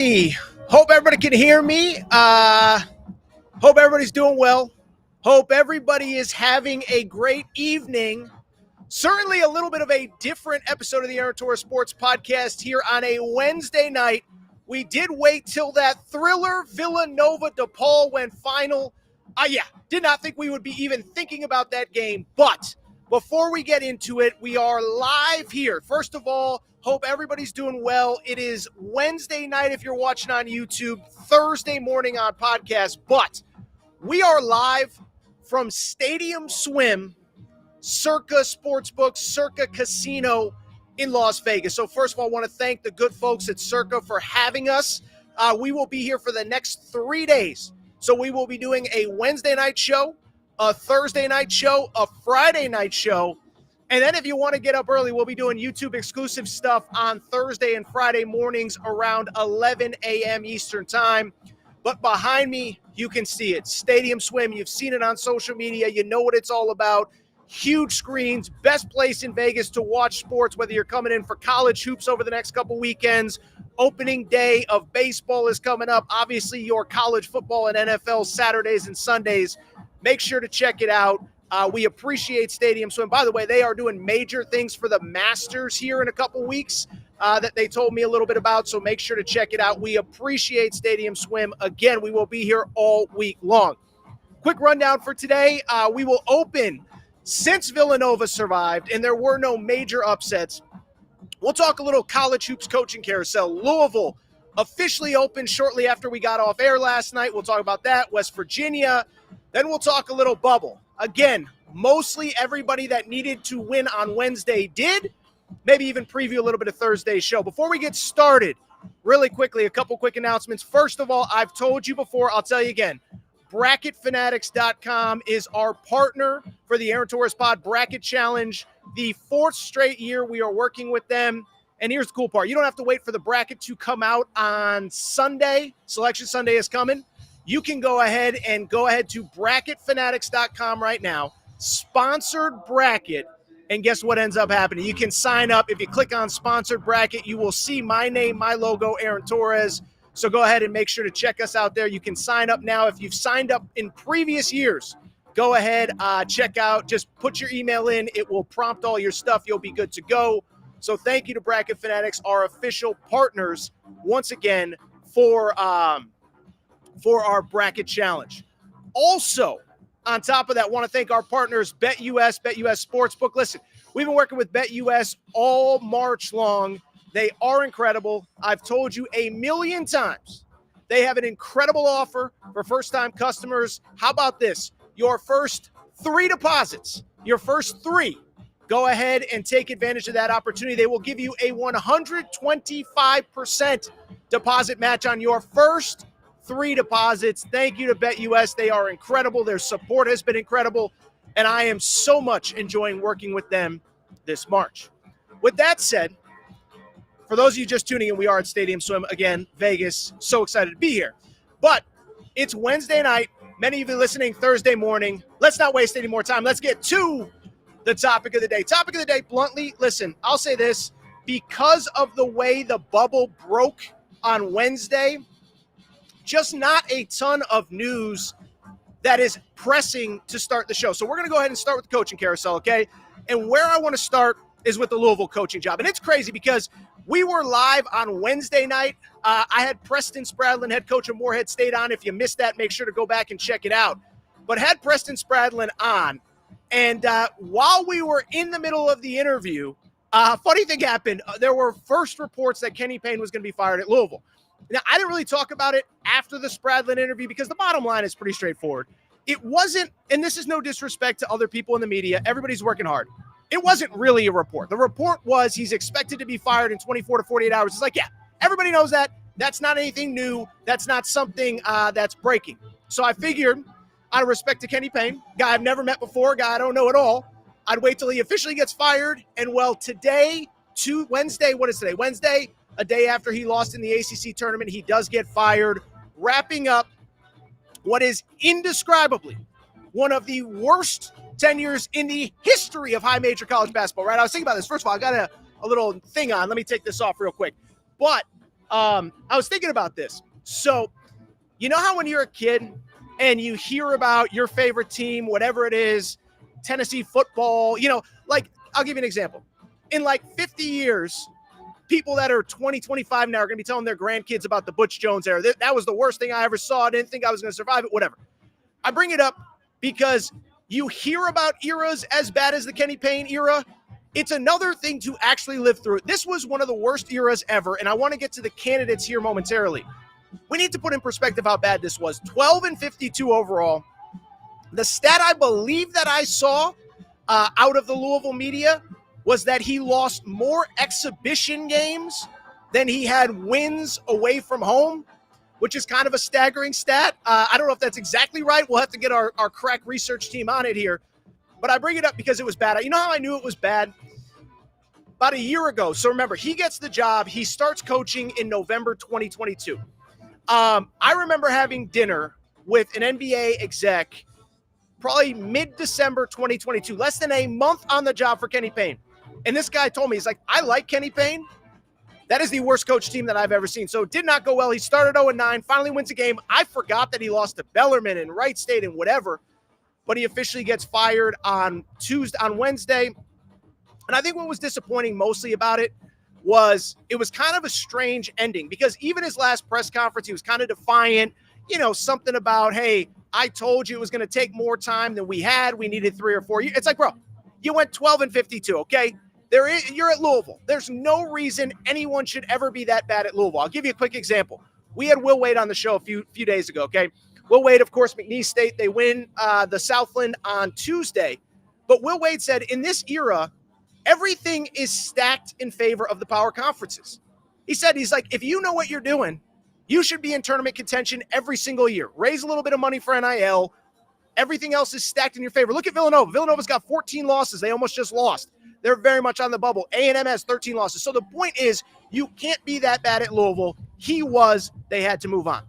Hey, hope everybody can hear me. Hope everybody's doing well. Hope everybody is having a great evening. Certainly a little bit of a different episode of the Aaron Torres Sports Podcast here on a Wednesday night. We did wait till that thriller Villanova DePaul went final. Did not think we would be even thinking about that game. But before we get into it, we are live here. First of all, hope everybody's doing well. It is Wednesday night if you're watching on YouTube, Thursday morning on podcast. But we are live from Stadium Swim, Circa Sportsbook, Circa Casino in Las Vegas. So first of all, I want to thank the good folks at Circa for having us. We will be here for the next 3 days. So we will be doing a Wednesday night show, a Thursday night show, a Friday night show. And then if you want to get up early, we'll be doing YouTube exclusive stuff on Thursday and Friday mornings around 11 a.m. Eastern time. But behind me, you can see it. Stadium Swim. You've seen it on social media. You know what it's all about. Huge screens, best place in Vegas to watch sports, whether you're coming in for college hoops over the next couple weekends. Opening day of baseball is coming up. Obviously, your college football and NFL Saturdays and Sundays. Make sure to check it out. We appreciate Stadium Swim. By the way, they are doing major things for the Masters here in a couple weeks that they told me a little bit about, so make sure to check it out. We appreciate Stadium Swim. Again, we will be here all week long. Quick rundown for today. We will open since Villanova survived and there were no major upsets. We'll talk a little college hoops coaching carousel. Louisville officially opened shortly after we got off air last night. We'll talk about that. West Virginia. Then we'll talk a little bubble. Again, mostly everybody that needed to win on Wednesday did. Maybe even preview a little bit of Thursday's show. Before we get started, really quickly, a couple quick announcements. First of all, I've told you before, I'll tell you again. BracketFanatics.com is our partner for the Aaron Torres Pod Bracket Challenge. The fourth straight year we are working with them. And here's the cool part. You don't have to wait for the bracket to come out on Sunday. Selection Sunday is coming. You can go ahead to BracketFanatics.com right now. Sponsored bracket. And guess what ends up happening? You can sign up. If you click on Sponsored Bracket, you will see my name, my logo, Aaron Torres. So go ahead and make sure to check us out there. You can sign up now. If you've signed up in previous years, go ahead, check out. Just put your email in. It will prompt all your stuff. You'll be good to go. So thank you to Bracket Fanatics, our official partners, once again, for our bracket challenge. Also, on top of that, want to thank our partners, BetUS Sportsbook. Listen, we've been working with BetUS all March long. They are incredible. I've told you a million times. They have an incredible offer for first-time customers. How about this? Your first 3 deposits, your first 3, go ahead and take advantage of that opportunity. They will give you a 125% deposit match on your first 3 deposits. Thank you to BetUS. They are incredible. Their support has been incredible, and I am so much enjoying working with them this March. With that said, for those of you just tuning in, we are at Stadium Swim, again, Vegas. So excited to be here. But it's Wednesday night. Many of you listening Thursday morning. Let's not waste any more time. Let's get to the topic of the day. Topic of the day, bluntly, listen, I'll say this. Because of the way the bubble broke on Wednesday, just not a ton of news that is pressing to start the show. So we're going to go ahead and start with the coaching carousel, okay? And where I want to start is with the Louisville coaching job. And it's crazy because we were live on Wednesday night. I had Preston Spradlin, head coach of Morehead State, on. If you missed that, make sure to go back and check it out. But had Preston Spradlin on. And while we were in the middle of the interview, funny thing happened. There were first reports that Kenny Payne was going to be fired at Louisville. Now, I didn't really talk about it after the Spradlin interview because the bottom line is pretty straightforward. It wasn't, and this is no disrespect to other people in the media, everybody's working hard. It wasn't really a report. The report was he's expected to be fired in 24 to 48 hours. It's like, yeah, everybody knows that. That's not anything new. That's not something that's breaking. So I figured, out of respect to Kenny Payne, guy I've never met before, guy I don't know at all, I'd wait till he officially gets fired. And, well, today, Wednesday, what is today? Wednesday, a day after he lost in the ACC tournament, he does get fired, wrapping up what is indescribably one of the worst tenures in the history of high major college basketball, right? I was thinking about this. First of all, I got a little thing on. Let me take this off real quick. But I was thinking about this. So, you know how when you're a kid and you hear about your favorite team, whatever it is, Tennessee football, like I'll give you an example. In like 50 years, people that are 20, 25 now are going to be telling their grandkids about the Butch Jones era. That was the worst thing I ever saw. I didn't think I was going to survive it, whatever. I bring it up because you hear about eras as bad as the Kenny Payne era. It's another thing to actually live through it. This was one of the worst eras ever, and I want to get to the candidates here momentarily. We need to put in perspective how bad this was. 12-52 overall. The stat I believe that I saw out of the Louisville media was that he lost more exhibition games than he had wins away from home, which is kind of a staggering stat. I don't know if that's exactly right. We'll have to get our crack research team on it here. But I bring it up because it was bad. You know how I knew it was bad? About a year ago. So remember, he gets the job. He starts coaching in November 2022. I remember having dinner with an NBA exec probably mid-December 2022, less than a month on the job for Kenny Payne. And this guy told me, he's like, I like Kenny Payne. That is the worst coach team that I've ever seen. So it did not go well. He started 0-9, finally wins a game. I forgot that he lost to Bellarmine and Wright State and whatever. But he officially gets fired on Wednesday. And I think what was disappointing mostly about it was kind of a strange ending because even his last press conference, he was kind of defiant, something about, hey, I told you it was going to take more time than we had. We needed 3 or 4 years. It's like, bro, you went 12-52, okay? You're at Louisville. There's no reason anyone should ever be that bad at Louisville. I'll give you a quick example. We had Will Wade on the show a few days ago, okay? Will Wade, of course, McNeese State, they win the Southland on Tuesday. But Will Wade said, in this era, everything is stacked in favor of the power conferences. He's like, if you know what you're doing, you should be in tournament contention every single year. Raise a little bit of money for NIL. Everything else is stacked in your favor. Look at Villanova. Villanova's got 14 losses. They almost just lost. They're very much on the bubble. A&M has 13 losses. So the point is, you can't be that bad at Louisville. They had to move on.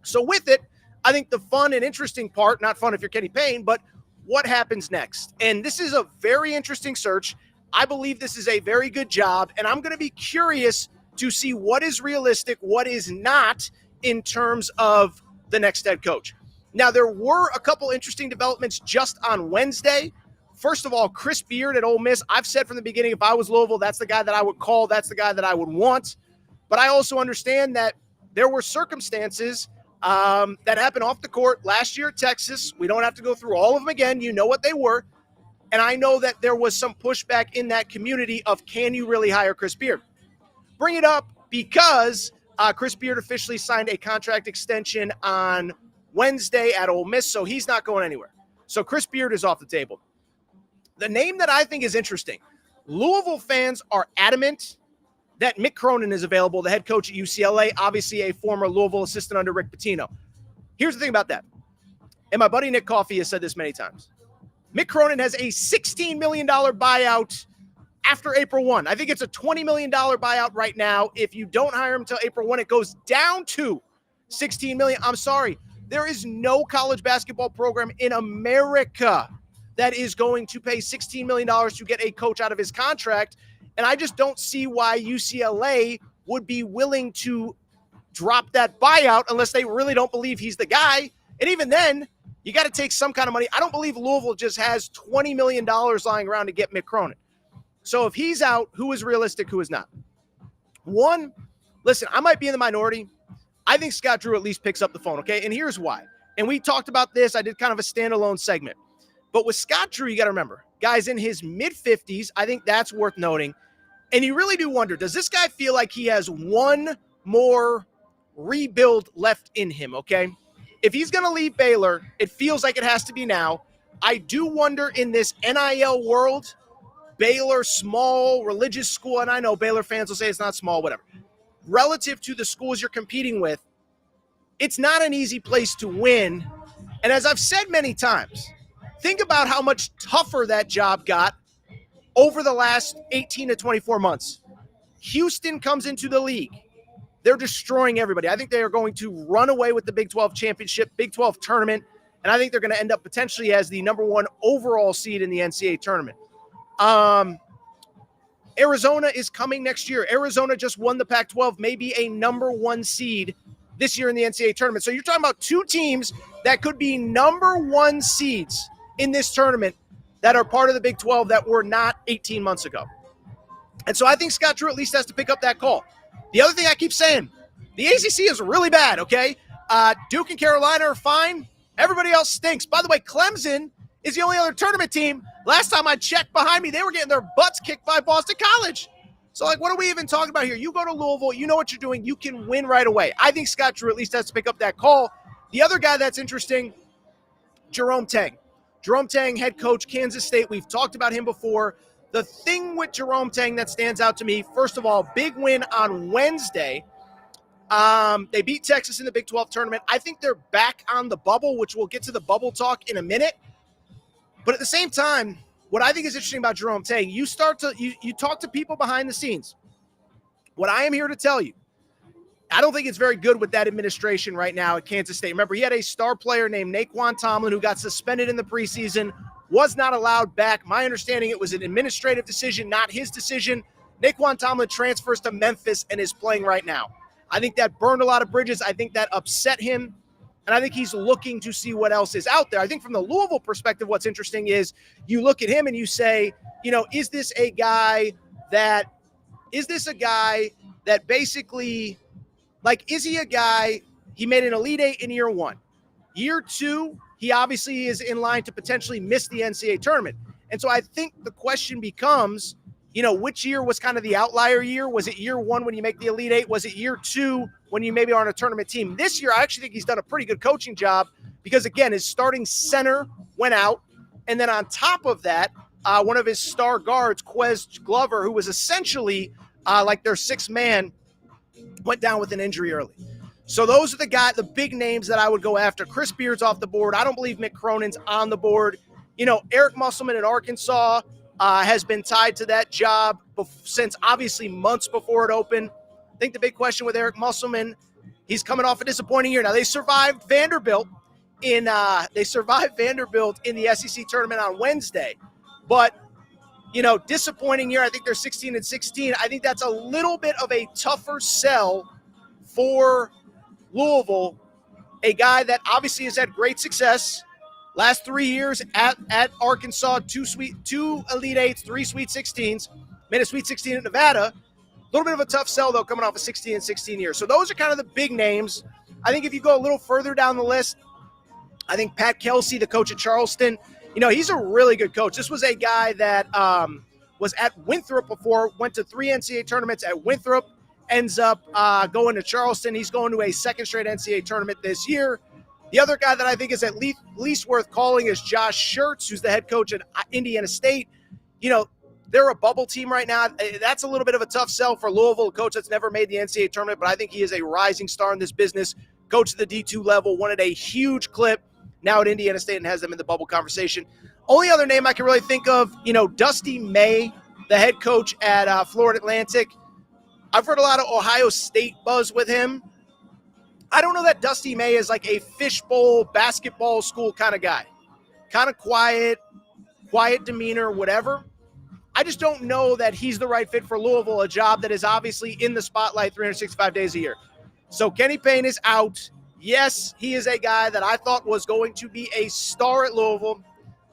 So with it, I think the fun and interesting part, not fun if you're Kenny Payne, but what happens next? And this is a very interesting search. I believe this is a very good job, and I'm going to be curious to see what is realistic, what is not in terms of the next head coach. Now, there were a couple interesting developments just on Wednesday. First of all, Chris Beard at Ole Miss. I've said from the beginning, if I was Louisville, that's the guy that I would call. That's the guy that I would want. But I also understand that there were circumstances that happened off the court last year at Texas. We don't have to go through all of them again. You know what they were. And I know that there was some pushback in that community of, can you really hire Chris Beard? Bring it up because Chris Beard officially signed a contract extension on Wednesday at Ole Miss, so he's not going anywhere. So Chris Beard is off the table. The name that I think is interesting, Louisville fans are adamant that Mick Cronin is available, the head coach at UCLA, obviously a former Louisville assistant under Rick Pitino. Here's the thing about that, and my buddy Nick Coffey has said this many times. Mick Cronin has a $16 million buyout after April 1. I think it's a $20 million buyout right now. If you don't hire him until April 1, it goes down to $16 million. I'm sorry. There is no college basketball program in America that is going to pay $16 million to get a coach out of his contract. And I just don't see why UCLA would be willing to drop that buyout unless they really don't believe he's the guy. And even then, you got to take some kind of money. I don't believe Louisville just has $20 million lying around to get Mick Cronin. So if he's out, who is realistic, who is not? One, listen, I might be in the minority. I think Scott Drew at least picks up the phone, okay? And here's why. And we talked about this. I did kind of a standalone segment. But with Scott Drew, you got to remember, guy's in his mid-50s. I think that's worth noting. And you really do wonder, does this guy feel like he has one more rebuild left in him, okay? If he's going to leave Baylor, it feels like it has to be now. I do wonder in this NIL world, Baylor, small religious school, and I know Baylor fans will say it's not small, whatever. Relative to the schools you're competing with, it's not an easy place to win. And as I've said many times, think about how much tougher that job got over the last 18 to 24 months. Houston comes into the league. They're destroying everybody. I think they are going to run away with the Big 12 championship, Big 12 tournament, and I think they're going to end up potentially as the number one overall seed in the NCAA tournament. Arizona is coming next year. Arizona just won the Pac-12, maybe a number 1 seed this year in the NCAA tournament. So you're talking about 2 teams that could be number 1 seeds in this tournament that are part of the Big 12 that were not 18 months ago. And so I think Scott Drew at least has to pick up that call. The other thing I keep saying, the ACC is really bad, okay? Duke and Carolina are fine. Everybody else stinks. By the way, Clemson is the only other tournament team. Last time I checked behind me, they were getting their butts kicked by Boston College. So, what are we even talking about here? You go to Louisville, you know what you're doing. You can win right away. I think Scott Drew at least has to pick up that call. The other guy that's interesting, Jerome Tang. Jerome Tang, head coach, Kansas State. We've talked about him before. The thing with Jerome Tang that stands out to me, first of all, big win on Wednesday. They beat Texas in the Big 12 tournament. I think they're back on the bubble, which we'll get to the bubble talk in a minute. But at the same time, what I think is interesting about Jerome Tang, you talk to people behind the scenes. What I am here to tell you, I don't think it's very good with that administration right now at Kansas State. Remember, he had a star player named Naquan Tomlin who got suspended in the preseason, was not allowed back. My understanding, it was an administrative decision, not his decision. Naquan Tomlin transfers to Memphis and is playing right now. I think that burned a lot of bridges. I think that upset him. And I think he's looking to see what else is out there. I think from the Louisville perspective, what's interesting is you look at him and you say, is this a guy that basically, is he a guy, he made an Elite Eight in year 1. Year 2, he obviously is in line to potentially miss the NCAA tournament. And so I think the question becomes, which year was kind of the outlier year? Was it year 1 when you make the Elite Eight? Was it year 2 when you maybe are on a tournament team? This year, I actually think he's done a pretty good coaching job because, again, his starting center went out. And then on top of that, one of his star guards, Quez Glover, who was essentially their 6th man, went down with an injury early. So those are the big names that I would go after. Chris Beard's off the board. I don't believe Mick Cronin's on the board. Eric Musselman in Arkansas has been tied to that job since obviously months before it opened. I think the big question with Eric Musselman, he's coming off a disappointing year. Now they survived Vanderbilt in the SEC tournament on Wednesday, but disappointing year. I think they're 16-16. I think that's a little bit of a tougher sell for Louisville, a guy that obviously has had great success. Last 3 years at Arkansas, 2 Elite Eights, 3 Sweet 16s, made a Sweet 16 at Nevada. A little bit of a tough sell, though, coming off a 16-16 year. So those are kind of the big names. I think if you go a little further down the list, I think Pat Kelsey, the coach at Charleston, he's a really good coach. This was a guy that was at Winthrop before, went to 3 NCAA tournaments at Winthrop, ends up going to Charleston. He's going to a 2nd straight NCAA tournament this year. The other guy that I think is at least worth calling is Josh Schertz, who's the head coach at Indiana State. They're a bubble team right now. That's a little bit of a tough sell for Louisville, a coach that's never made the NCAA tournament, but I think he is a rising star in this business. Coach at the D2 level, won at a huge clip now at Indiana State and has them in the bubble conversation. Only other name I can really think of, Dusty May, the head coach at Florida Atlantic. I've heard a lot of Ohio State buzz with him. I don't know that Dusty May is like a fishbowl basketball school kind of guy. Kind of quiet demeanor, whatever. I just don't know that he's the right fit for Louisville, a job that is obviously in the spotlight 365 days a year. So Kenny Payne is out. Yes, he is a guy that I thought was going to be a star at Louisville.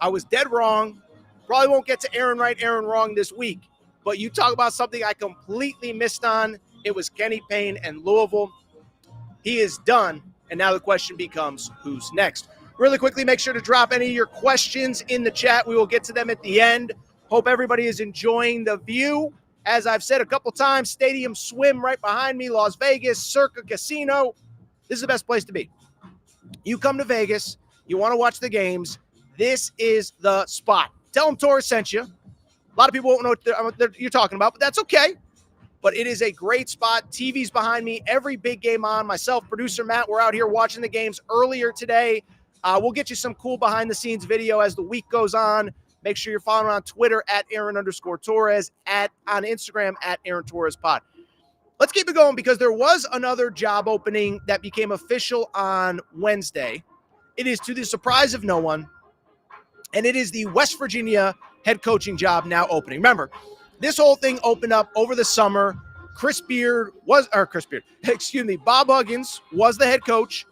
I was dead wrong. Probably won't get to Aaron Right, Aaron Wrong this week. But you talk about something I completely missed on. It was Kenny Payne and Louisville. He is done, and now the question becomes, who's next? Really quickly, make sure to drop any of your questions in the chat. We will get to them at the end. Hope everybody is enjoying the view. As I've said a couple times, Stadium Swim right behind me, Las Vegas, Circa Casino. This is the best place to be. You come to Vegas, you want to watch the games, this is the spot. Tell them Torres sent you. A lot of people won't know what you're talking about, but that's okay. But it is a great spot. TV's behind me. Every big game on. Myself, producer Matt, we're out here watching the games earlier today. We'll get you some cool behind-the-scenes video as the week goes on. Make sure you're following on Twitter at Aaron_Torres, on Instagram at Aaron Torres Pod. Let's keep it going because there was another job opening that became official on Wednesday. It is to the surprise of no one, and it is the West Virginia head coaching job now opening. Remember, this whole thing opened up over the summer. Bob Huggins was the head coach,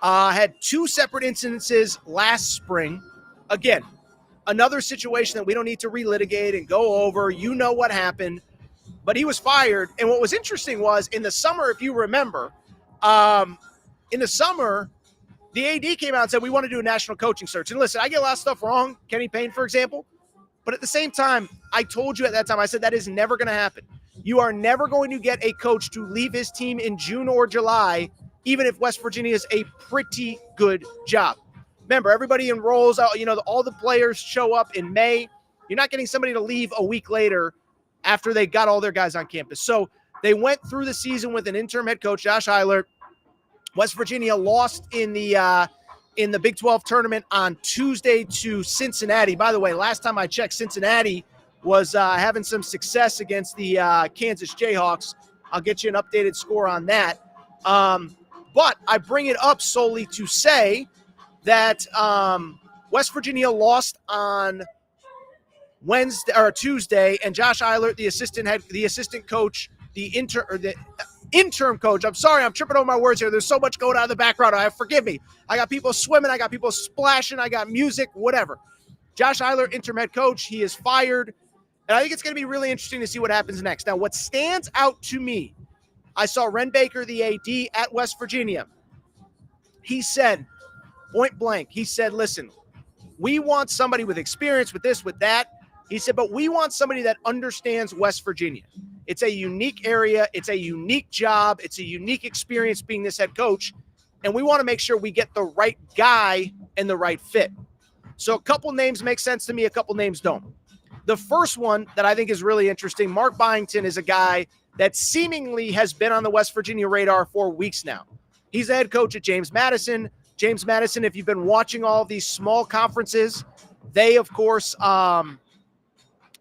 had two separate incidences last spring. Again, another situation that we don't need to relitigate and go over. You know what happened, but he was fired. And what was interesting was in the summer, if you remember, in the summer, the AD came out and said, we want to do a national coaching search. And listen, I get a lot of stuff wrong. Kenny Payne, for example. But at the same time, I told you at that time, I said that is never going to happen. You are never going to get a coach to leave his team in June or July, even if West Virginia is a pretty good job. Remember, everybody enrolls, all the players show up in May. You're not getting somebody to leave a week later after they got all their guys on campus. So they went through the season with an interim head coach, Josh Eilert. West Virginia lost in the Big 12 tournament on Tuesday to Cincinnati. By the way, last time I checked, Cincinnati was having some success against the Kansas Jayhawks. I'll get you an updated score on that. But I bring it up solely to say that West Virginia lost on Tuesday, and Josh Eilert, the assistant coach, the interim coach. I'm sorry, I'm tripping over my words here. There's so much going on in the background. Forgive me. I got people swimming. I got people splashing. I got music, whatever. Josh Eilert, interim head coach. He is fired. And I think it's going to be really interesting to see what happens next. Now, what stands out to me, I saw Ren Baker, the AD at West Virginia. He said, point blank, he said, listen, we want somebody with experience with this, with that. He said, but we want somebody that understands West Virginia. It's a unique area. It's a unique job. It's a unique experience being this head coach. And we want to make sure we get the right guy and the right fit. So a couple names make sense to me. A couple names don't. The first one that I think is really interesting, Mark Byington is a guy that seemingly has been on the West Virginia radar for weeks now. He's the head coach at James Madison. James Madison, if you've been watching all of these small conferences, they, of course,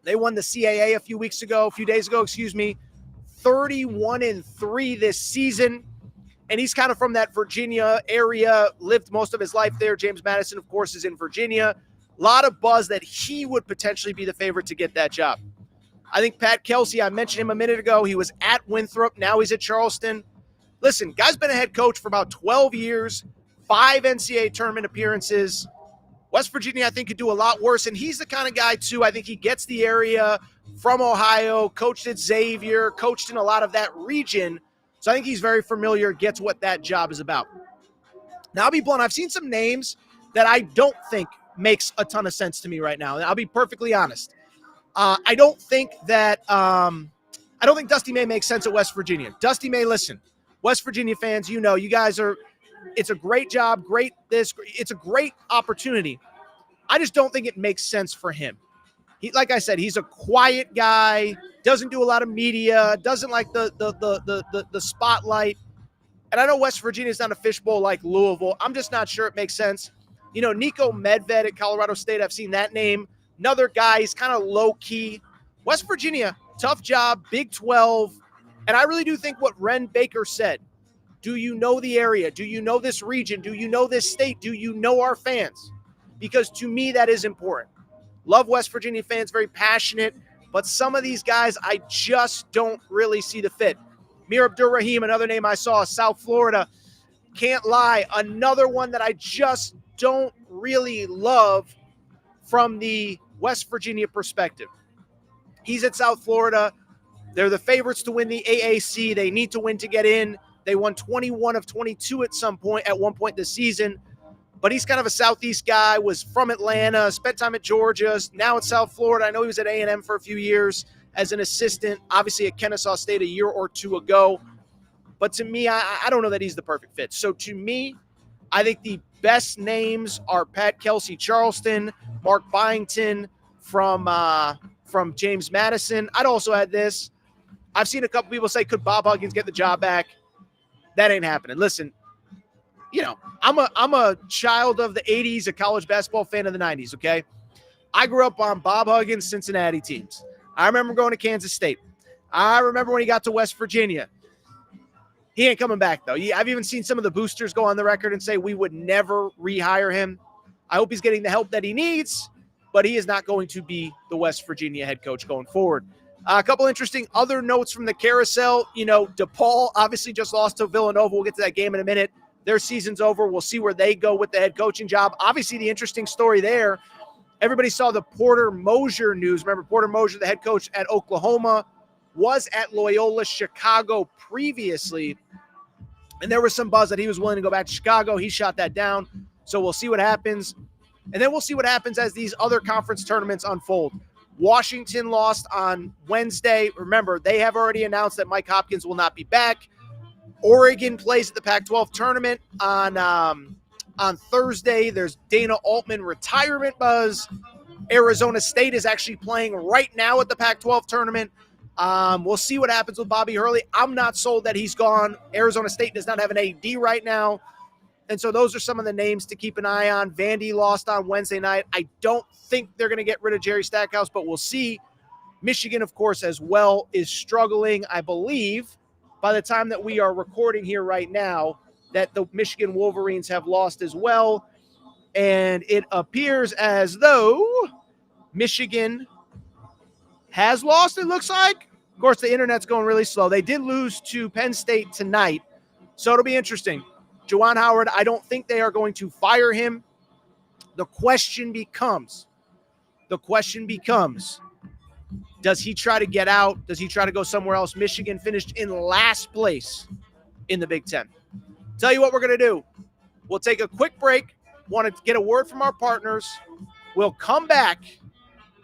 they won the CAA a few days ago, 31-3 this season. And he's kind of from that Virginia area, lived most of his life there. James Madison, of course, is in Virginia. A lot of buzz that he would potentially be the favorite to get that job. I think Pat Kelsey, I mentioned him a minute ago. He was at Winthrop. Now he's at Charleston. Listen, guy's been a head coach for about 12 years, 5 NCAA tournament appearances. West Virginia, I think, could do a lot worse. And he's the kind of guy, too, I think he gets the area from Ohio, coached at Xavier, coached in a lot of that region. So I think he's very familiar, gets what that job is about. Now, I'll be blunt. I've seen some names that I don't think makes a ton of sense to me right now. And I'll be perfectly honest. I don't think Dusty May makes sense at West Virginia. Dusty May, listen, West Virginia fans, you guys are, it's a great job, it's a great opportunity. I just don't think it makes sense for him. Like I said, he's a quiet guy, doesn't do a lot of media, doesn't like the spotlight. And I know West Virginia is not a fishbowl like Louisville. I'm just not sure it makes sense. Nico Medved at Colorado State, I've seen that name. Another guy, he's kind of low-key. West Virginia, tough job, Big 12. And I really do think what Ren Baker said, do you know the area? Do you know this region? Do you know this state? Do you know our fans? Because to me, that is important. Love West Virginia fans, very passionate. But some of these guys, I just don't really see the fit. Mir Abdur-Rahim, another name I saw, South Florida. Can't lie. Another one that I just don't really love from the West Virginia perspective. He's at South Florida. They're the favorites to win the AAC. They need to win to get in. They won 21 of 22 at one point this season. But he's kind of a Southeast guy, was from Atlanta, spent time at Georgia, now at South Florida. I know he was at A&M for a few years as an assistant, obviously at Kennesaw State a year or two ago. But to me, I don't know that he's the perfect fit. So to me, I think the best names are Pat Kelsey, Charleston, Mark Byington from James Madison. I'd also add this. I've seen a couple people say, could Bob Huggins get the job back? That ain't happening. Listen, I'm a child of the 80s, a college basketball fan of the 90s, okay? I grew up on Bob Huggins' Cincinnati teams. I remember going to Kansas State. I remember when he got to West Virginia. He ain't coming back, though. I've even seen some of the boosters go on the record and say we would never rehire him. I hope he's getting the help that he needs, but he is not going to be the West Virginia head coach going forward. A couple interesting other notes from the carousel. DePaul obviously just lost to Villanova. We'll get to that game in a minute. Their season's over. We'll see where they go with the head coaching job. Obviously, the interesting story there, everybody saw the Porter Moser news. Remember, Porter Moser, the head coach at Oklahoma, was at Loyola Chicago previously. And there was some buzz that he was willing to go back to Chicago. He shot that down. So we'll see what happens. And then we'll see what happens as these other conference tournaments unfold. Washington lost on Wednesday. Remember, they have already announced that Mike Hopkins will not be back. Oregon plays at the Pac-12 tournament on Thursday. There's Dana Altman retirement buzz. Arizona State is actually playing right now at the Pac-12 tournament. We'll see what happens with Bobby Hurley. I'm not sold that he's gone. Arizona State does not have an AD right now. And so those are some of the names to keep an eye on. Vandy lost on Wednesday night. I don't think they're going to get rid of Jerry Stackhouse, but we'll see. Michigan, of course, as well, is struggling. I believe by the time that we are recording here right now that the Michigan Wolverines have lost as well. And it appears as though Michigan has lost, it looks like. Of course, the internet's going really slow. They did lose to Penn State tonight, so it'll be interesting. Juwan Howard, I don't think they are going to fire him. The question becomes, does he try to get out? Does he try to go somewhere else? Michigan finished in last place in the Big Ten. Tell you what we're going to do. We'll take a quick break. Want to get a word from our partners. We'll come back.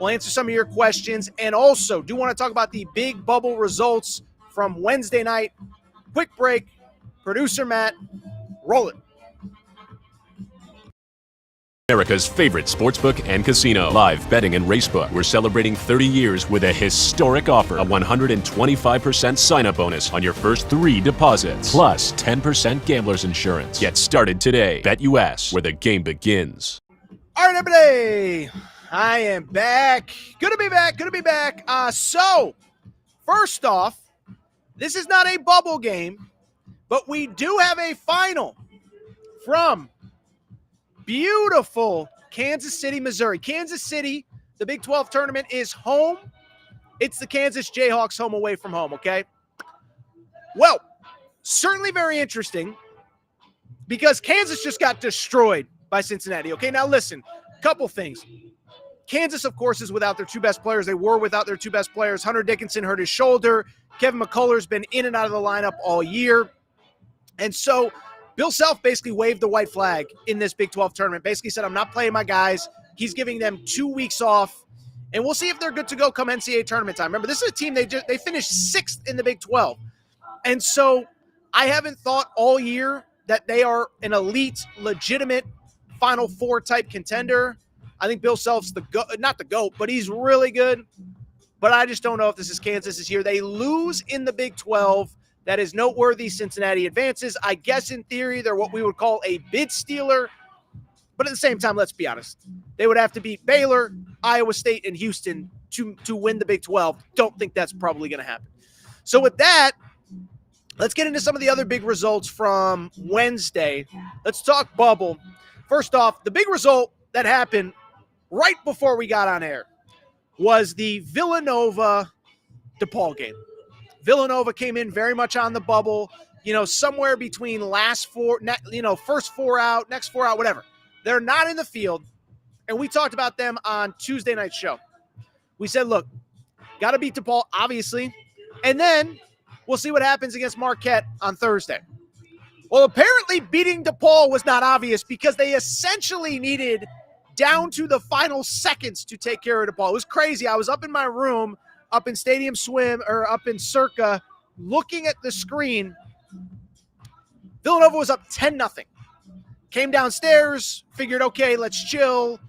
We'll answer some of your questions, and also do want to talk about the big bubble results from Wednesday night. Quick break. Producer Matt, roll it. America's favorite sportsbook and casino. Live betting and racebook. We're celebrating 30 years with a historic offer. A 125% sign-up bonus on your first 3 deposits. Plus 10% gambler's insurance. Get started today. BetUS, where the game begins. All right, everybody. I am back. Good to be back. So, first off, this is not a bubble game, but we do have a final from beautiful Kansas City, Missouri. Kansas City, the Big 12 tournament is home. It's the Kansas Jayhawks home away from home, okay? Well, certainly very interesting because Kansas just got destroyed by Cincinnati, okay? Now listen, couple things. Kansas, of course, is without their 2 best players. They were without their 2 best players. Hunter Dickinson hurt his shoulder. Kevin McCullough's been in and out of the lineup all year. And so Bill Self basically waved the white flag in this Big 12 tournament. Basically said, I'm not playing my guys. He's giving them 2 weeks off. And we'll see if they're good to go come NCAA tournament time. Remember, this is a team, they finished 6th in the Big 12. And so I haven't thought all year that they are an elite, legitimate Final Four type contender. I think Bill Self's not the GOAT, but he's really good. But I just don't know if this is Kansas this year. They lose in the Big 12. That is noteworthy. Cincinnati advances. I guess in theory, they're what we would call a bid stealer. But at the same time, let's be honest. They would have to beat Baylor, Iowa State, and Houston to win the Big 12. Don't think that's probably going to happen. So with that, let's get into some of the other big results from Wednesday. Let's talk bubble. First off, the big result that happened right before we got on air was the Villanova-DePaul game. Villanova came in very much on the bubble, somewhere between first 4 out, next 4 out, whatever. They're not in the field, and we talked about them on Tuesday night's show. We said, look, got to beat DePaul, obviously, and then we'll see what happens against Marquette on Thursday. Well, apparently beating DePaul was not obvious because they essentially needed down to the final seconds to take care of DePaul. It was crazy. I was up in my room, up in Stadium Swim, or up in Circa, looking at the screen. Villanova was up 10-0. Came downstairs, figured, okay, let's chill.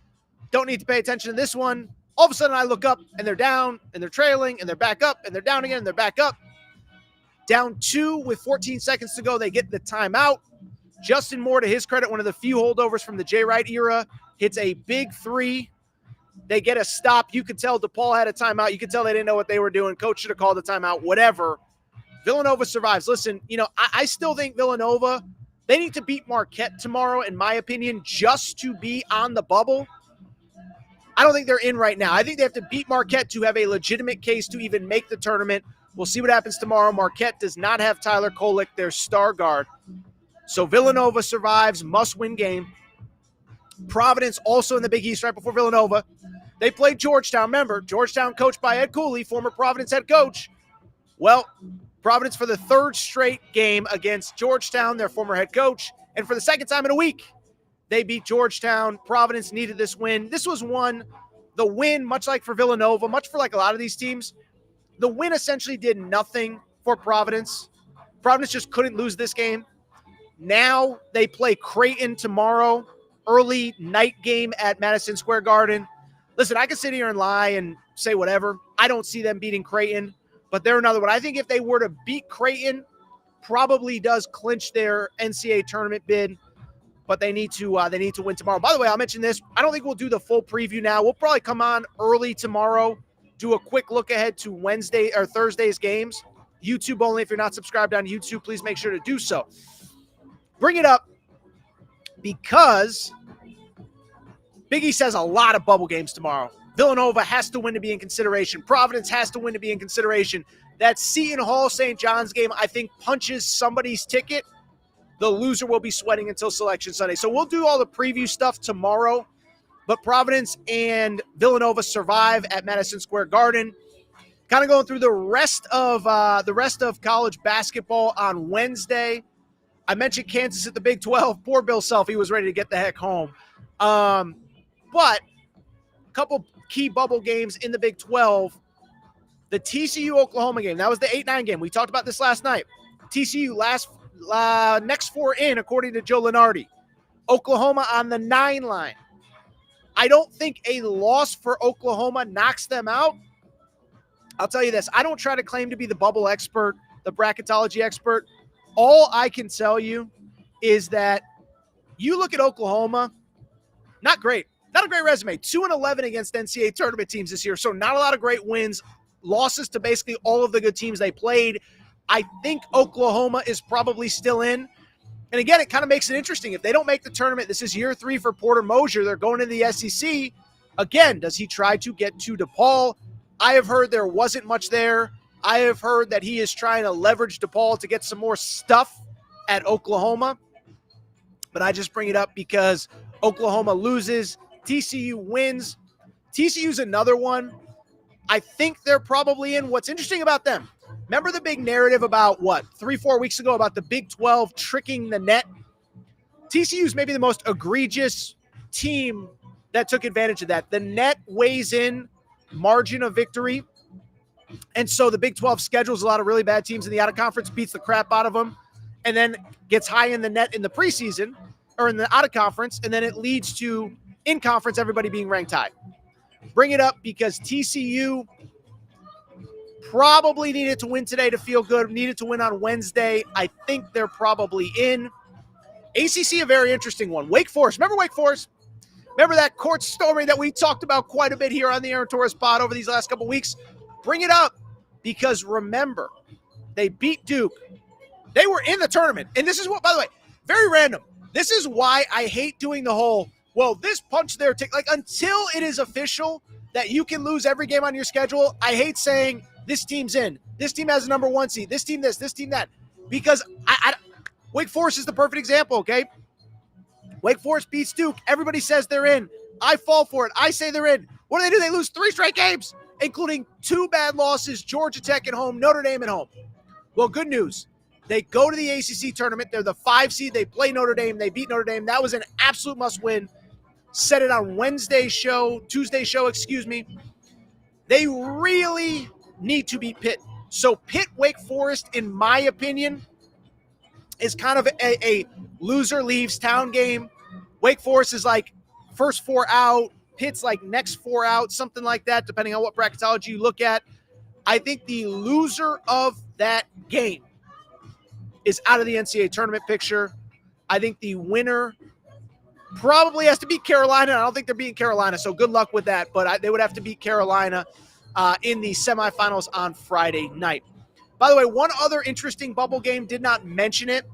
Don't need to pay attention to this one. All of a sudden, I look up, and they're down, and they're trailing, and they're back up, and they're down again, and they're back up. Down 2 with 14 seconds to go. They get the timeout. Justin Moore, to his credit, one of the few holdovers from the Jay Wright era, hits a big 3. They get a stop. You could tell DePaul had a timeout. You could tell they didn't know what they were doing. Coach should have called the timeout, whatever. Villanova survives. Listen, I still think Villanova, they need to beat Marquette tomorrow, in my opinion, just to be on the bubble. I don't think they're in right now. I think they have to beat Marquette to have a legitimate case to even make the tournament. We'll see what happens tomorrow. Marquette does not have Tyler Kolek, their star guard. So Villanova survives, must-win game. Providence also in the Big East right before Villanova. They played Georgetown. Remember, Georgetown coached by Ed Cooley, former Providence head coach. Well, Providence for the third straight game against Georgetown, their former head coach. And for the second time in a week, they beat Georgetown. Providence needed this win. This was the win, much like for Villanova, much for like a lot of these teams, the win essentially did nothing for Providence. Providence just couldn't lose this game. Now they play Creighton tomorrow, early night game at Madison Square Garden. Listen, I can sit here and lie and say whatever. I don't see them beating Creighton, but they're another one. I think if they were to beat Creighton, probably does clinch their NCAA tournament bid. But they need to win tomorrow. By the way, I'll mention this. I don't think we'll do the full preview now. We'll probably come on early tomorrow, do a quick look ahead to Wednesday or Thursday's games. YouTube only. If you're not subscribed on YouTube, please make sure to do so. Bring it up because Big East has a lot of bubble games tomorrow. Villanova has to win to be in consideration. Providence has to win to be in consideration. That Seton Hall St. John's game, I think, punches somebody's ticket. The loser will be sweating until Selection Sunday. So we'll do all the preview stuff tomorrow. But Providence and Villanova survive at Madison Square Garden. Kind of going through the rest of college basketball on Wednesday. I mentioned Kansas at the Big 12. Poor Bill Self, he was ready to get the heck home. But a couple key bubble games in the Big 12. The TCU-Oklahoma game, that was the 8-9 game. We talked about this last night. TCU next four in, according to Joe Lunardi. Oklahoma on the 9 line. I don't think a loss for Oklahoma knocks them out. I'll tell you this. I don't try to claim to be the bubble expert, the bracketology expert. All I can tell you is that you look at Oklahoma, not great. Not a great resume. 2-11 against NCAA tournament teams this year, so not a lot of great wins. Losses to basically all of the good teams they played. I think Oklahoma is probably still in. And again, it kind of makes it interesting. If they don't make the tournament, this is year 3 for Porter Moser. They're going to the SEC. Again, does he try to get to DePaul? I have heard there wasn't much there. I have heard that he is trying to leverage DePaul to get some more stuff at Oklahoma. But I just bring it up because Oklahoma loses. TCU wins. TCU's another one. I think they're probably in. What's interesting about them, remember the big narrative about 3-4 weeks ago about the Big 12 tricking the net? TCU's maybe the most egregious team that took advantage of that. The net weighs in margin of victory. And so the Big 12 schedules a lot of really bad teams in the out-of-conference, beats the crap out of them, and then gets high in the net in the preseason or in the out-of-conference, and then it leads to in-conference everybody being ranked high. Bring it up because TCU probably needed to win today to feel good, needed to win on Wednesday. I think they're probably in. ACC, a very interesting one. Wake Forest. Remember Wake Forest? Remember that court story that we talked about quite a bit here on the Aaron Torres pod over these last couple weeks? Bring it up because remember, they beat Duke. They were in the tournament. And this is what, by the way, very random. This is why I hate doing the whole, well, this punch there. Like, until it is official that you can lose every game on your schedule, I hate saying this team's in. This team has a number 1 seed. This team this team that. Because Wake Forest is the perfect example, okay? Wake Forest beats Duke. Everybody says they're in. I fall for it. I say they're in. What do? They lose 3 straight games, including 2 bad losses, Georgia Tech at home, Notre Dame at home. Well, good news. They go to the ACC tournament. They're the 5 seed. They play Notre Dame. They beat Notre Dame. That was an absolute must-win. Said it on Tuesday show, excuse me. They really need to beat Pitt. So Pitt, Wake Forest, in my opinion, is kind of a loser leaves town game. Wake Forest is like first 4 out. Pitt's like next 4 out, something like that, depending on what bracketology you look at. I think the loser of that game is out of the NCAA tournament picture. I think the winner probably has to beat Carolina. I don't think they're beating Carolina, so good luck with that. But they would have to beat Carolina in the semifinals on Friday night. By the way, one other interesting bubble game, did not mention it.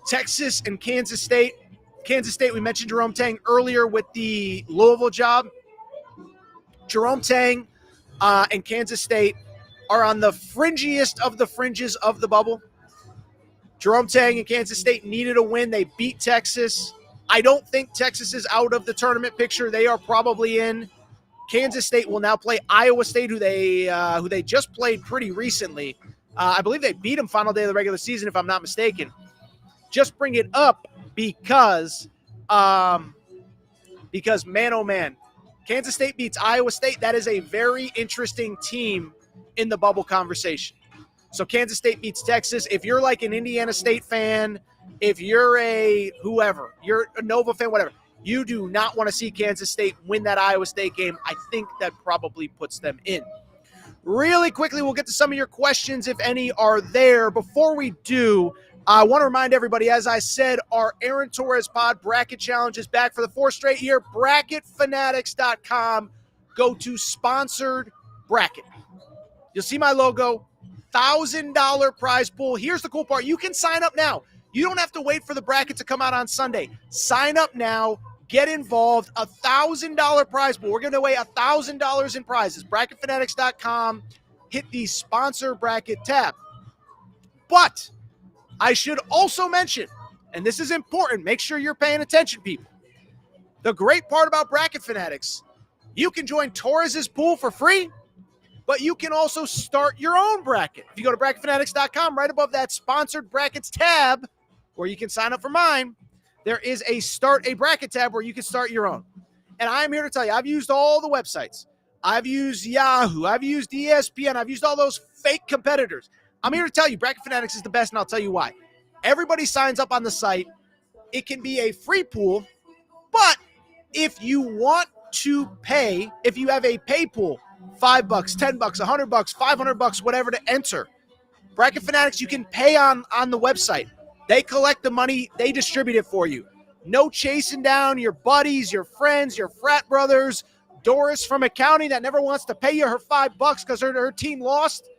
Texas and Kansas State. Kansas State, we mentioned Jerome Tang earlier with the Louisville job. Jerome Tang and Kansas State are on the fringiest of the fringes of the bubble. Jerome Tang and Kansas State needed a win. They beat Texas. I don't think Texas is out of the tournament picture. They are probably in. Kansas State will now play Iowa State, who they just played pretty recently. I believe they beat them final day of the regular season, if I'm not mistaken. Just bring it up because man, oh man, Kansas State beats Iowa State. That is a very interesting team in the bubble conversation. So Kansas State beats Texas. If you're like an Indiana State fan, if you're you're a Nova fan, whatever, you do not want to see Kansas State win that Iowa State game. I think that probably puts them in. Really quickly, we'll get to some of your questions, if any are there. Before we do, I want to remind everybody, as I said, our Aaron Torres Pod Bracket Challenge is back for the fourth straight year. BracketFanatics.com. Go to Sponsored Bracket. You'll see my logo. $1,000 prize pool. Here's the cool part. You can sign up now. You don't have to wait for the bracket to come out on Sunday. Sign up now. Get involved. $1,000 prize pool. We're giving away $1,000 in prizes. BracketFanatics.com. Hit the sponsor bracket tab. But I should also mention, and this is important, make sure you're paying attention, people. The great part about Bracket Fanatics, you can join Torres's pool for free, but you can also start your own bracket. If you go to BracketFanatics.com, right above that sponsored brackets tab, where you can sign up for mine, there is a start a bracket tab where you can start your own. And I'm here to tell you, I've used all the websites. I've used Yahoo. I've used ESPN. I've used all those fake competitors. I'm here to tell you, Bracket Fanatics is the best, and I'll tell you why. Everybody signs up on the site. It can be a free pool, but if you want to pay, if you have a pay pool, $5, $10, $100, $500, whatever to enter, Bracket Fanatics, you can pay on the website. They collect the money. They distribute it for you. No chasing down your buddies, your friends, your frat brothers. Doris from accounting that never wants to pay you her $5 because her team lost.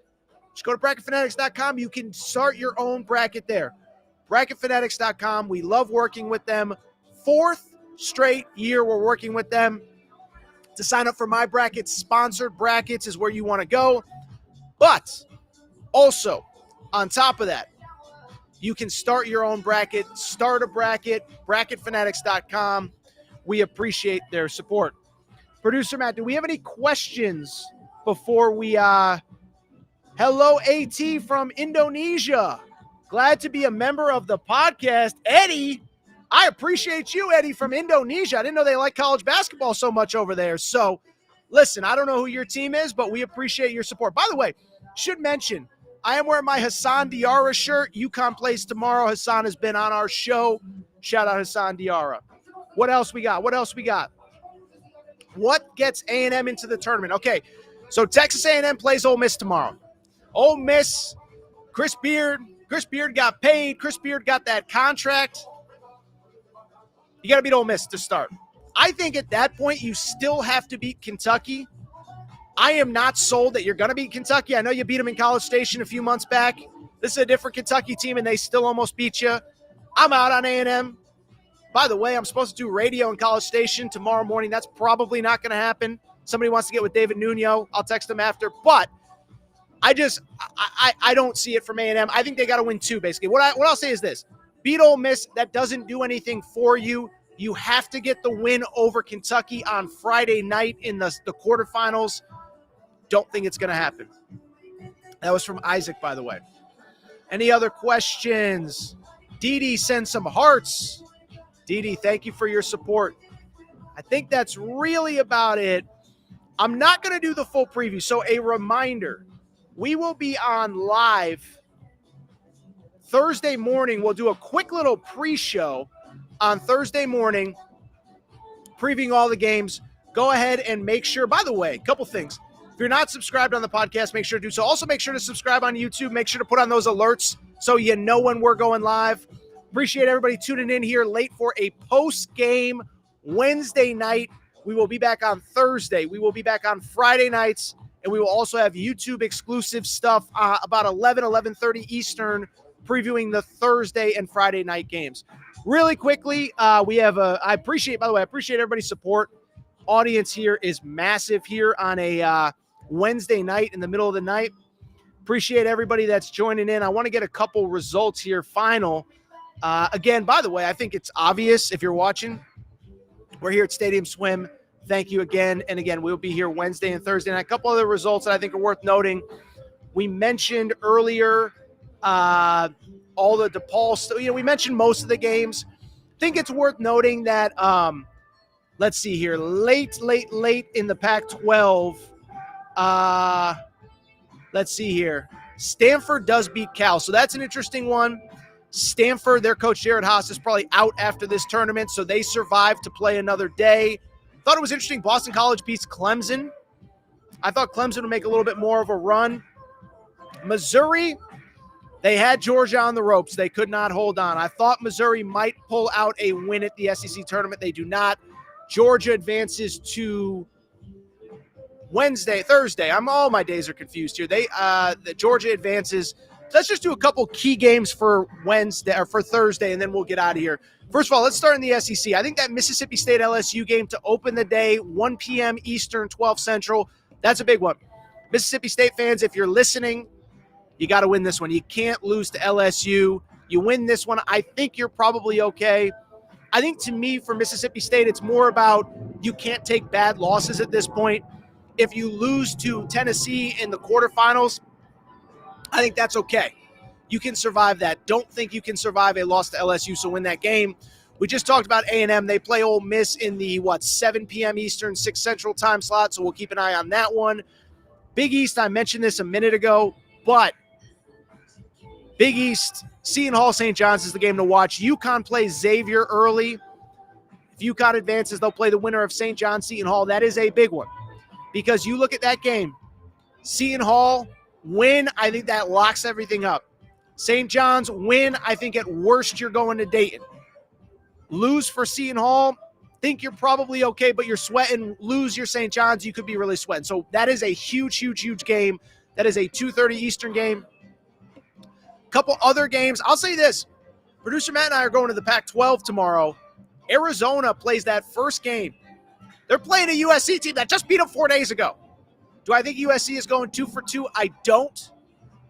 Just go to BracketFanatics.com. You can start your own bracket there. BracketFanatics.com. We love working with them. Fourth straight year we're working with them. To sign up for my bracket, sponsored brackets is where you want to go. But also, on top of that, you can start your own bracket, start a bracket, BracketFanatics.com. We appreciate their support. Producer Matt, do we have any questions before we hello, AT from Indonesia. Glad to be a member of the podcast. Eddie, I appreciate you, Eddie, from Indonesia. I didn't know they like college basketball so much over there. So, listen, I don't know who your team is, but we appreciate your support. By the way, should mention, I am wearing my Hassan Diarra shirt. UConn plays tomorrow. Hassan has been on our show. Shout out Hassan Diarra. What else we got? What gets A&M into the tournament? Okay, so Texas A&M plays Ole Miss tomorrow. Ole Miss, Chris Beard got paid. Chris Beard got that contract. You got to beat Ole Miss to start. I think at that point you still have to beat Kentucky. I am not sold that you're going to beat Kentucky. I know you beat them in College Station a few months back. This is a different Kentucky team, and they still almost beat you. I'm out on A&M. By the way, I'm supposed to do radio in College Station tomorrow morning. That's probably not going to happen. Somebody wants to get with David Nuno. I'll text him after. But I don't see it from A&M. I think they got to win two, basically. What I'll say is this. Beat Ole Miss. That doesn't do anything for you. You have to get the win over Kentucky on Friday night in the quarterfinals. Don't think it's going to happen. That was from Isaac, by the way. Any other questions? Dee sends some hearts. Dee, thank you for your support. I think that's really about it. I'm not going to do the full preview. So a reminder, we will be on live Thursday morning. We'll do a quick little pre-show on Thursday morning, previewing all the games. Go ahead and make sure, by the way, a couple things. If you're not subscribed on the podcast, make sure to do so. Also, make sure to subscribe on YouTube. Make sure to put on those alerts so you know when we're going live. Appreciate everybody tuning in here late for a post-game Wednesday night. We will be back on Thursday. We will be back on Friday nights, and we will also have YouTube exclusive stuff about 11:30 Eastern, previewing the Thursday and Friday night games. Really quickly, I appreciate everybody's support. audience here is massive here on a Wednesday night in the middle of the night. Appreciate everybody that's joining in. I want to get a couple results here, final. Again, by the way, I think it's obvious if you're watching. We're here at Stadium Swim. Thank you again. And again, we'll be here Wednesday and Thursday. And a couple other results that I think are worth noting. We mentioned earlier all the DePaul. We mentioned most of the games. I think it's worth noting that, let's see here, late in the Pac-12. Let's see here. Stanford does beat Cal. So that's an interesting one. Stanford, their coach Jared Haas is probably out after this tournament, so they survived to play another day. Thought it was interesting. Boston College beats Clemson. I thought Clemson would make a little bit more of a run. Missouri, they had Georgia on the ropes. They could not hold on. I thought Missouri might pull out a win at the SEC tournament. They do not. Georgia advances to Thursday. All my days are confused here. The Georgia advances. Let's just do a couple key games for Wednesday or for Thursday, and then we'll get out of here. First of all, let's start in the SEC. I think that Mississippi State LSU game to open the day, 1 p.m. Eastern, 12 Central, that's a big one. Mississippi State fans, if you're listening, you got to win this one. You can't lose to LSU. You win this one, I think you're probably okay. I think to me, for Mississippi State, it's more about you can't take bad losses at this point. If you lose to Tennessee in the quarterfinals, I think that's okay. You can survive that. Don't think you can survive a loss to LSU, so win that game. We just talked about A&M. They play Ole Miss in the, 7 p.m. Eastern, 6 Central time slot, so we'll keep an eye on that one. Big East, I mentioned this a minute ago, but Big East, Seton Hall, St. John's is the game to watch. UConn plays Xavier early. If UConn advances, they'll play the winner of St. John's, Seton Hall. That is a big one because you look at that game. Seton Hall, win, I think that locks everything up. St. John's, win, I think at worst you're going to Dayton. Lose for Seton Hall, think you're probably okay, but you're sweating. Lose your St. John's, you could be really sweating. So that is a huge game. That is a 2:30 Eastern game. Couple other games. I'll say this. Producer Matt and I are going to the Pac-12 tomorrow. Arizona plays that first game. They're playing a USC team that just beat them 4 days ago. Do I think USC is going 2 for 2? I don't.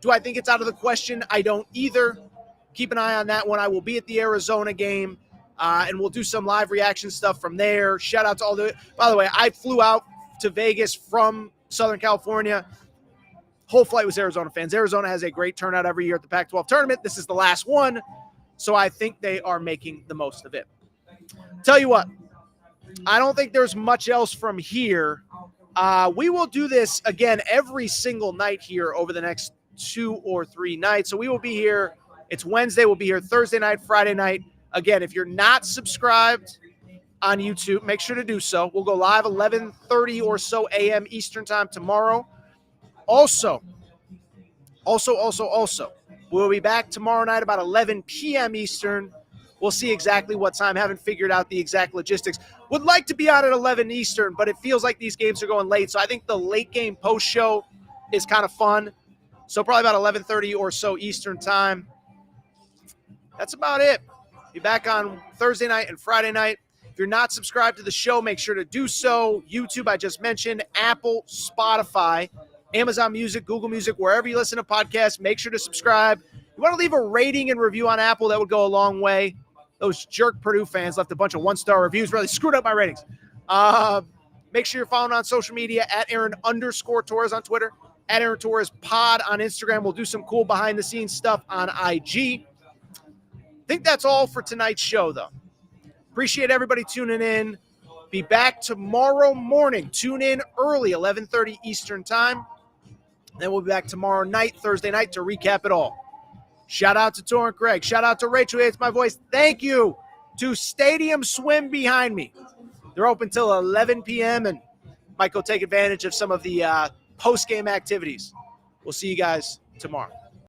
Do I think it's out of the question? I don't either. Keep an eye on that one. I will be at the Arizona game, and we'll do some live reaction stuff from there. Shout out to all the – by the way, I flew out to Vegas from Southern California. Whole flight was Arizona fans. Arizona has a great turnout every year at the Pac-12 tournament. This is the last one, so I think they are making the most of it. Tell you what, I don't think there's much else from here. We will do this again every single night here over the next 2 or 3 nights. So we will be here. It's Wednesday. We'll be here Thursday night, Friday night. Again, if you're not subscribed on YouTube, make sure to do so. We'll go live 11:30 or so a.m. Eastern time tomorrow. Also, we'll be back tomorrow night about 11 p.m. Eastern. We'll see exactly what time. Haven't figured out the exact logistics. Would like to be out at 11 Eastern, but it feels like these games are going late. So I think the late game post show is kind of fun. So probably about 11:30 or so Eastern time. That's about it. Be back on Thursday night and Friday night. If you're not subscribed to the show, make sure to do so. YouTube, I just mentioned, Apple, Spotify, Amazon Music, Google Music, wherever you listen to podcasts, make sure to subscribe. You want to leave a rating and review on Apple, that would go a long way. Those jerk Purdue fans left a bunch of 1-star reviews, really screwed up my ratings. Make sure you're following on social media at Aaron_Torres on Twitter, at Aaron Torres Pod on Instagram. We'll do some cool behind-the-scenes stuff on IG. I think that's all for tonight's show, though. Appreciate everybody tuning in. Be back tomorrow morning. Tune in early, 11:30 Eastern time. Then we'll be back tomorrow night, Thursday night, to recap it all. Shout out to Torrent Craig. Shout out to Rachel, who hates my voice. Thank you to Stadium Swim behind me. They're open till 11 p.m. and might go take advantage of some of the post-game activities. We'll see you guys tomorrow.